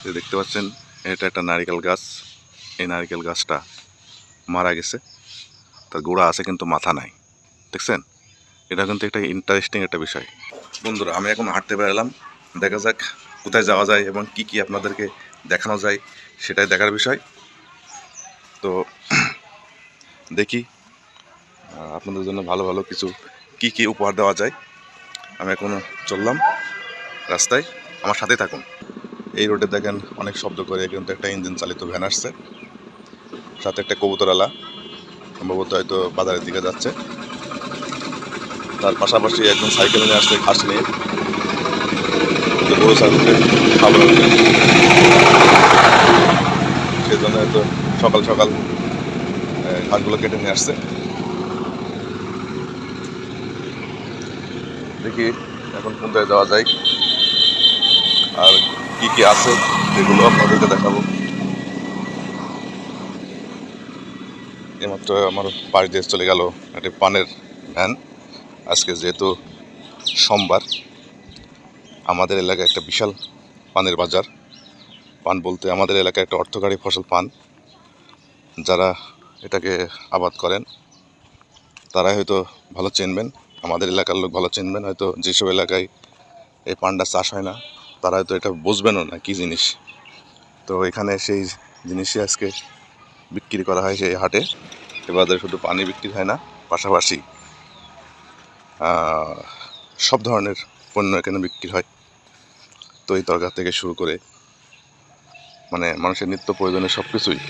দেখতে পাচ্ছেন এটা একটা নারিকেল গাছ। এই নারিকেল গাছটা মারা গেছে, তার গোড়া আছে কিন্তু মাথা নাই। দেখছেন, এটা কিন্তু একটা ইন্টারেস্টিং একটা বিষয়। বন্ধুরা, আমি এখন হাঁটতে বেরোলাম, দেখা যাক কোথায় যাওয়া যায় এবং কি কি আপনাদেরকে দেখানো যায় সেটাই দেখার বিষয়। তো দেখি আপনাদের জন্য ভালো ভালো কিছু কি কি উপহার দেওয়া যায়। আমি এখন চললাম রাস্তায়, আমার সাথে থাকুন। এই রোডে দেখেন অনেক শব্দ করে কিন্তু একটা ইঞ্জিন চালিত ভ্যান আসছে, সাথে একটা কবুতরওয়ালা সম্ভবত হয়তো বাজারের দিকে যাচ্ছে। তার পাশাপাশি একজন সাইকেল নিয়ে আসছে ঘাস নিয়ে, গরু ছাগলকে খাবার, সেই জন্য হয়তো সকাল সকাল ঘাসগুলো কেটে নিয়ে আসছে। দেখি এখন কোনটায় যাওয়া যায় আর কি কি আছে সেগুলো আপনাদেরকে দেখাবো। এইমাত্র আমার পাশ দিয়ে চলে গেল একটা পানের ভ্যান। আজকে যেহেতু সোমবার, আমাদের এলাকায় একটা বিশাল পানের বাজার। পান বলতে আমাদের এলাকায় একটা অর্থকারী ফসল পান। যারা এটাকে আবাদ করেন তারাই হয়তো ভালো চিনবেন, আমাদের এলাকার লোক ভালো চিনবেন। হয়তো যেসব এলাকায় এই পানটা চাষ হয় না তারা হয়তো এটা বুঝবেনও না কী জিনিস। তো এখানে সেই জিনিসই আজকে বিক্রি করা হয় সেই হাটে। এবারে শুধু পানি বিক্রি হয় না, পাশাপাশি সব ধরনের পণ্য এখানে বিক্রি হয়। তরি তরকারি থেকে শুরু করে মানে মানুষের নিত্য প্রয়োজনীয় সব কিছুই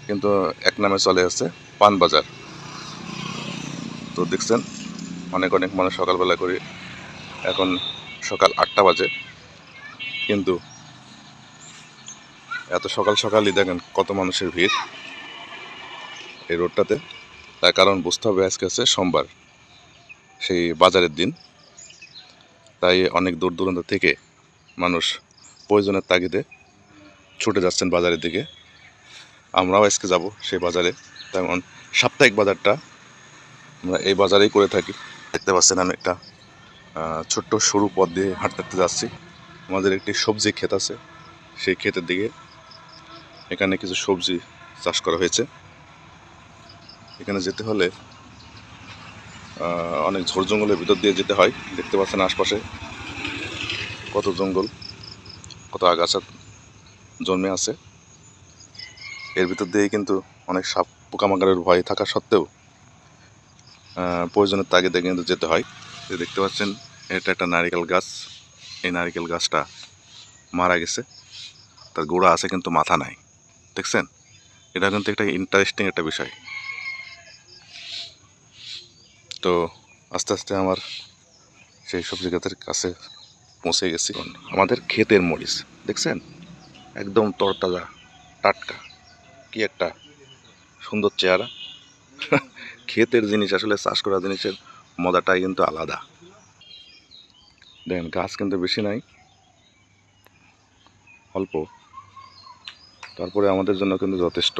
কিন্তু এক নামে চলে আসছে পান বাজার। তো দেখছেন অনেক অনেক মানুষ সকালবেলা করে, এখন সকাল 8টা বাজে, কিন্তু এত সকাল সকালই দেখেন কত মানুষের ভিড় এই রোডটাতে। তার কারণ বুঝতে হবে আজকে আছে সোমবার, সেই বাজারের দিন। তাই অনেক দূর দূরান্ত থেকে মানুষ প্রয়োজনের তাগিদে ছুটে যাচ্ছেন বাজারের দিকে। আমরাও আজকে যাব সেই বাজারে। তেমন সাপ্তাহিক বাজারটা আমরা এই বাজারেই করে থাকি। দেখতে পাচ্ছেন আমি একটা ছোট্ট সরু পথ দিয়ে হাঁটতে যাচ্ছি। আমাদের একটি সবজি ক্ষেত আছে, সেই ক্ষেতের দিকে। এখানে কিছু সবজি চাষ করা হয়েছে। এখানে যেতে হলে অনেক ঝোড় জঙ্গলের ভিতর দিয়ে যেতে হয়। দেখতে পাচ্ছেন আশপাশে কত জঙ্গল, কত আগাছা জন্মে আছে। এর ভিতর দিয়েই কিন্তু অনেক সাপ পোকামাকড়ের ভয় থাকা সত্ত্বেও প্রয়োজনের তাগিদে কিন্তু যেতে হয়। দেখতে পাচ্ছেন এটা একটা নারিকেল গাছ। এই নারিকেল গাছটা মারা গেছে, তার গোড়া আছে কিন্তু মাথা নাই। দেখছেন, এটা কিন্তু একটা ইন্টারেস্টিং একটা বিষয়। তো আস্তে আস্তে আমার সেই সবজি গাছের কাছে পৌঁছে গেছি। আমাদের ক্ষেতের মরিচ দেখছেন, একদম তরতাজা টাটকা, কি একটা সুন্দর চেহারা। ক্ষেতের জিনিস আসলে চাষ করা জিনিসের মজাটাই কিন্তু আলাদা। দেখেন গাছ কিন্তু বেশি নাই, অল্প, তারপরে আমাদের জন্য কিন্তু যথেষ্ট।